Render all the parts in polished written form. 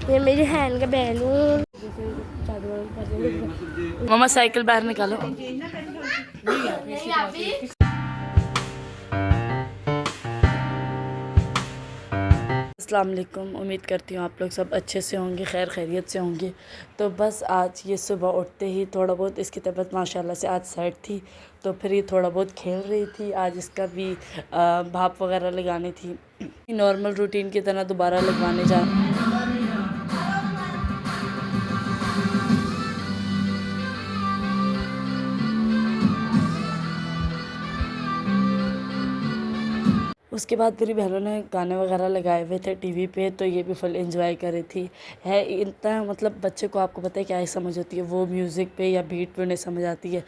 ये मेरी हैन का बैलून। मम्मा साइकिल बाहर निकालो। अस्सलाम वालेकुम। उम्मीद करती हूँ आप लोग सब अच्छे से होंगे, खैर खैरियत से होंगे। तो बस आज ये सुबह उठते ही थोड़ा बहुत इसकी तबीयत माशाल्लाह से आज सेट थी, तो फिर ये थोड़ा बहुत खेल रही थी। आज इसका भी भाप वगैरह लगानी थी, नॉर्मल रूटीन की तरह दोबारा लगवाने जा। उसके बाद मेरी बहनों ने गाने वगैरह लगाए हुए थे टीवी पे, तो ये भी फुल एंजॉय कर रही थी। है इतना मतलब बच्चे को आपको पता है क्या ही समझ होती है, वो म्यूज़िक पे या बीट पे उन्हें समझ आती है।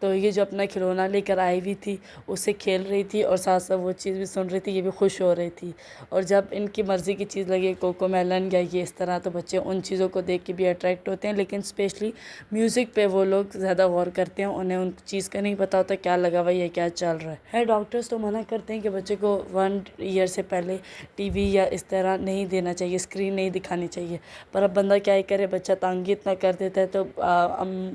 तो ये जो अपना खिलौना लेकर आई हुई थी उससे खेल रही थी और साथ साथ वो चीज़ भी सुन रही थी, ये भी खुश हो रही थी। और जब इनकी मर्ज़ी की चीज़ लगे, कोको मेलन या ये इस तरह, तो बच्चे उन चीज़ों को देख के भी अट्रैक्ट होते हैं। लेकिन स्पेशली म्यूज़िक पे वो लोग ज़्यादा गौर करते हैं, उन्हें उन चीज़ का नहीं पता होता क्या लगा हुआ है, क्या चल रहा है। डॉक्टर्स तो मना करते हैं कि बच्चे को 1 ईयर से पहले टीवी या इस तरह नहीं देना चाहिए, स्क्रीन नहीं दिखानी चाहिए। पर अब बंदा क्या ही करे, बच्चा तंग इतना कर देता है। तो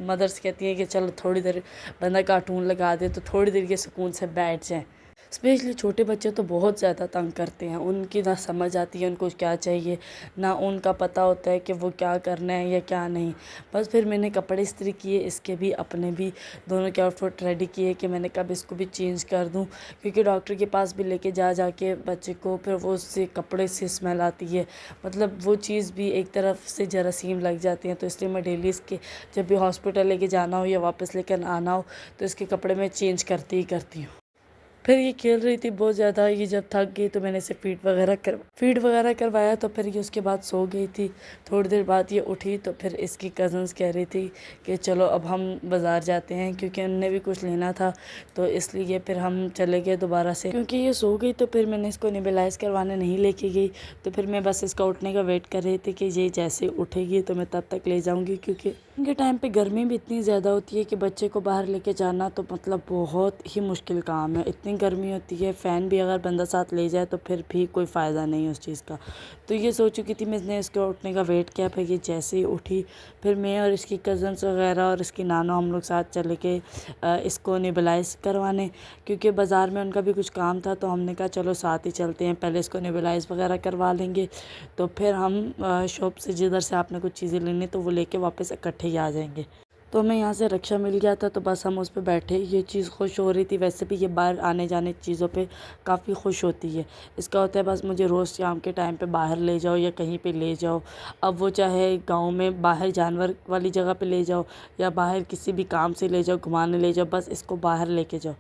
मदर्स कहती हैं कि चलो थोड़ी देर बंदा कार्टून लगा दे तो थोड़ी देर के सुकून से बैठ जाए। स्पेशली छोटे बच्चे तो बहुत ज़्यादा तंग करते हैं, उनकी ना समझ आती है उनको क्या चाहिए, ना उनका पता होता है कि वो क्या करना है या क्या नहीं। बस फिर मैंने कपड़े इस्त्री किए, इसके भी अपने भी, दोनों के आउटफिट रेडी किए कि मैंने कब इसको भी चेंज कर दूं, क्योंकि डॉक्टर के पास भी लेके जा के बच्चे को फिर वो उससे कपड़े से स्मेल आती है, मतलब वो चीज़ भी एक तरफ से जरासीम लग जाती हैं। तो इसलिए मैं डेली इसके जब भी हॉस्पिटल लेके जाना हो या वापस लेकर आना हो तो इसके कपड़े मैं चेंज करती ही करती हूँ। फिर ये खेल रही थी बहुत ज़्यादा, ये जब थक गई तो मैंने इसे फीड वगैरह करवाया। तो फिर ये उसके बाद सो गई थी। थोड़ी देर बाद ये उठी तो फिर इसकी कज़न्स कह रही थी कि चलो अब हम बाज़ार जाते हैं, क्योंकि उनने भी कुछ लेना था। तो इसलिए फिर हम चले गए दोबारा से, क्योंकि ये सो गई तो फिर मैंने इसको नेबुलाइज करवाने नहीं लेके गई। तो फिर मैं बस इसका उठने का वेट कर रही थी कि ये जैसे उठेगी तो मैं तब तक ले जाऊँगी, क्योंकि उनके टाइम पे गर्मी भी इतनी ज़्यादा होती है कि बच्चे को बाहर लेके जाना तो मतलब बहुत ही मुश्किल काम है। इतनी गर्मी होती है, फ़ैन भी अगर बंदा साथ ले जाए तो फिर भी कोई फ़ायदा नहीं है उस चीज़ का। तो ये सोच चुकी थी, मैंने इसके उठने का वेट किया। फिर ये जैसे ही उठी फिर मैं और इसकी कज़न्स वगैरह और इसकी नानो हम लोग साथ चले गए इसको नेबुलाइज करवाने, क्योंकि बाज़ार में उनका भी कुछ काम था। तो हमने कहा चलो साथ ही चलते हैं, पहले इसको नेबुलाइज वगैरह करवा लेंगे, तो फिर हम शॉप से जिधर से आपने कुछ चीज़ें लेनी तो वो लेके वापस इकट्ठे ही आ जाएंगे। तो हमें यहाँ से रिक्शा मिल गया था, तो बस हम उस पर बैठे। ये चीज़ खुश हो रही थी, वैसे भी ये बाहर आने जाने चीज़ों पे काफ़ी खुश होती है। इसका होता है बस मुझे रोज़ शाम के टाइम पे बाहर ले जाओ या कहीं पे ले जाओ। अब वो चाहे गांव में बाहर जानवर वाली जगह पे ले जाओ या बाहर किसी भी काम से ले जाओ, घुमाने ले जाओ, बस इसको बाहर लेके जाओ।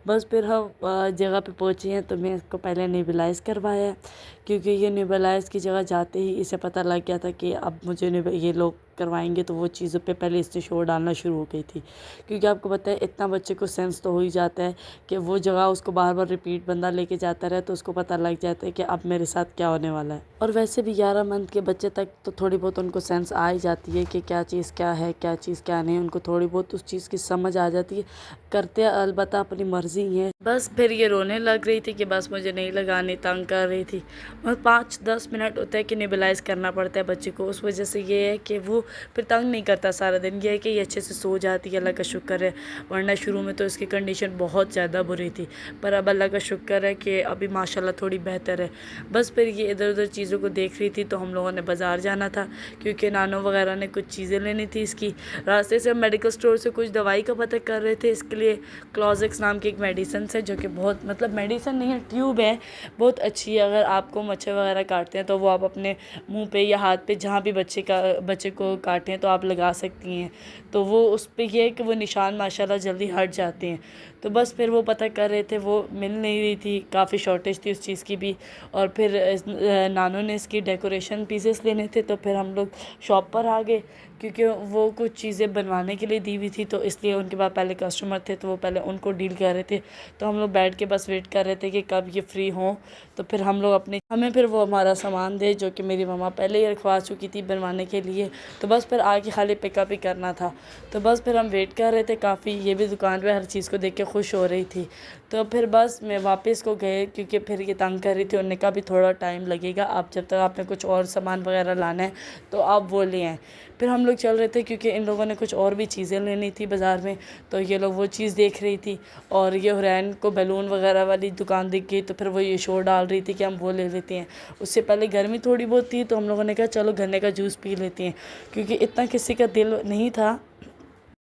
बस फिर हम जगह पे पहुँचे हैं तो मैं इसको पहले नेबुलाइज करवाया, क्योंकि ये नेबुलाइज की जगह जाते ही इसे पता लग गया था कि अब मुझे ये लोग करवाएंगे। तो वो चीज़ों पे पहले इससे शोर डालना शुरू हो गई थी, क्योंकि आपको पता है इतना बच्चे को सेंस तो हो ही जाता है कि वो जगह उसको बार बार रिपीट बंदा लेके जाता रहे तो उसको पता लग जाता है कि अब मेरे साथ क्या होने वाला है। और वैसे भी 11 मंथ के बच्चे तक तो थोड़ी बहुत उनको सेंस आ ही जाती है कि क्या चीज़ क्या है, क्या चीज़ क्या नहीं, उनको थोड़ी बहुत उस चीज़ की समझ आ जाती है। करते अलबत्ता अपनी मर्जी है। बस फिर ये रोने लग रही थी कि बस मुझे नहीं लगानी, तंग कर रही थी। और 5-10 मिनट होता है कि नेबुलाइज करना पड़ता है बच्चे को, उस वजह से ये है कि वो फिर तंग नहीं करता सारा दिन। ये है कि ये अच्छे से सो जाती है, अल्लाह का शुक्र है। वरना शुरू में तो इसकी कंडीशन बहुत ज़्यादा बुरी थी, पर अब अल्लाह का शुक्र है कि अभी माशाल्लाह थोड़ी बेहतर है। बस फिर ये इधर उधर चीज़ों को देख रही थी, तो हम लोगों ने बाज़ार जाना था, क्योंकि नानो वगैरह ने कुछ चीज़ें लेनी थी इसकी। रास्ते से हम मेडिकल स्टोर से कुछ दवाई का पता कर रहे थे इसके लिए। क्लोजेक्स नाम की एक मेडिसन है, जो कि बहुत मतलब मेडिसन नहीं है, ट्यूब है, बहुत अच्छी है। अगर आपको मच्छर वगैरह काटते हैं तो वो आप अपने मुंह पे या हाथ पे जहाँ भी बच्चे को काटें तो आप लगा सकती हैं। तो वो उस पे ये है कि वो निशान माशाल्लाह जल्दी हट जाते हैं। तो बस फिर वो पता कर रहे थे, वो मिल नहीं रही थी, काफ़ी शॉर्टेज थी उस चीज़ की भी। और फिर नानो ने इसकी डेकोरेशन पीसेस लेने थे, तो फिर हम लोग शॉप पर आ गए, क्योंकि वो कुछ चीज़ें बनवाने के लिए दी हुई थी। तो इसलिए उनके पास पहले कस्टमर थे, तो वो पहले उनको डील कर रहे थे। तो हम लोग बैठ के बस वेट कर रहे थे कि कब ये फ्री हों, तो फिर हम लोग हमें फिर वो हमारा सामान दे, जो कि मेरी मम्मा पहले ही रखवा चुकी थी बनवाने के लिए। तो बस फिर आके खाली पिकअप ही करना था। तो बस फिर हम वेट कर रहे थे काफ़ी। ये भी दुकान पे हर चीज़ को देख के खुश हो रही थी। तो फिर बस मैं वापस को गए क्योंकि फिर ये तंग कर रही थी। उन्होंने कहा भी थोड़ा टाइम लगेगा, आप जब तक आपने कुछ और सामान वगैरह लाना है तो आप वो ले आएँ। फिर हम लोग चल रहे थे क्योंकि इन लोगों ने कुछ और भी चीज़ें लेनी थी बाज़ार में, तो ये लोग वो चीज़ देख रही थी। और ये हुरैन को बैलून वगैरह वाली दुकान दिख गई, तो फिर वो ये शोर डाल रही थी कि हम वो ले लेते हैं। उससे पहले गर्मी थोड़ी बहुत थी, तो हम लोगों ने कहा चलो गन्ने का जूस पी लेते हैं, क्योंकि इतना किसी का दिल नहीं था।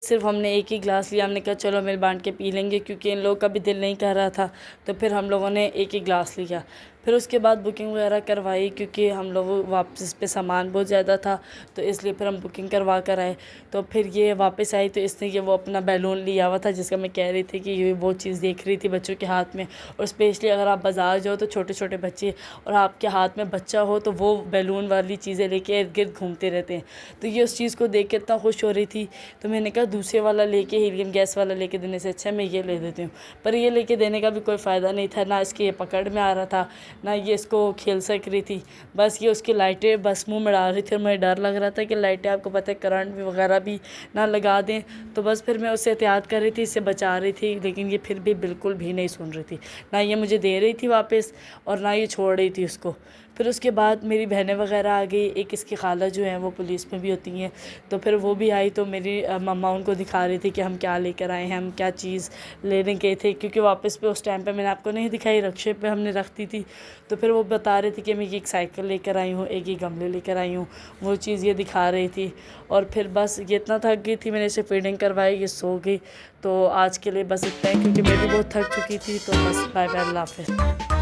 सिर्फ हमने एक ही गिलास लिया, हमने कहा चलो मिल बांट के पी लेंगे, क्योंकि इन लोगों का भी दिल नहीं कर रहा था। तो फिर हम लोगों ने एक ही गिलास लिया। फिर उसके बाद बुकिंग वगैरह करवाई, क्योंकि हम लोग वापस पे सामान बहुत ज़्यादा था, तो इसलिए फिर हम बुकिंग करवा कर आए। तो फिर ये वापस आई, तो इसने ये वो अपना बैलून लिया हुआ था जिसका मैं कह रही थी कि ये वो चीज़ देख रही थी बच्चों के हाथ में। और स्पेशली अगर आप बाज़ार जाओ तो छोटे छोटे बच्चे और आपके हाथ में बच्चा हो तो वो बैलून वाली चीज़ें लेके इर्द गिर्द घूमते रहते हैं। तो ये उस चीज़ को देख के इतना खुश हो रही थी, तो मैंने कहा दूसरे वाला लेके, हीलियम गैस वाला लेके देने से अच्छा मैं ये ले देती हूँ। पर ये लेके देने का भी कोई फ़ायदा नहीं था, ना इसके ये पकड़ में आ रहा था, ना ये इसको खेल सक रही थी। बस ये उसकी लाइटें बस मुंह में डाल रही थी, और मुझे डर लग रहा था कि लाइटें आपको पता है करंट भी वगैरह भी ना लगा दें। तो बस फिर मैं उससे एहतियात कर रही थी, इससे बचा रही थी, लेकिन ये फिर भी बिल्कुल भी नहीं सुन रही थी। ना ये मुझे दे रही थी वापस, और ना ये छोड़ रही थी उसको। फिर उसके बाद मेरी बहनें वगैरह आ गई, एक इसकी खाला जो है वो पुलिस में भी होती हैं, तो फिर वो भी आई। तो मेरी मम्मा उनको दिखा रही थी कि हम क्या लेकर आए हैं, हम क्या चीज़ लेने गए थे, क्योंकि वापस पे उस टाइम पे मैंने आपको नहीं दिखाई, रक्शे पे हमने रख दी थी। तो फिर वो बता रही थी कि मैं एक साइकिल लेकर आई हूँ, एक ही गमले लेकर आई हूँ, वो चीज़ ये दिखा रही थी। और फिर बस ये इतना थक गई थी, मैंने इसे फीडिंग करवाई, ये सो गई। तो आज के लिए बस इतना ही, क्योंकि मैं भी बहुत थक चुकी थी। तो बस बाय बाय, अल्लाह हाफ़िज़।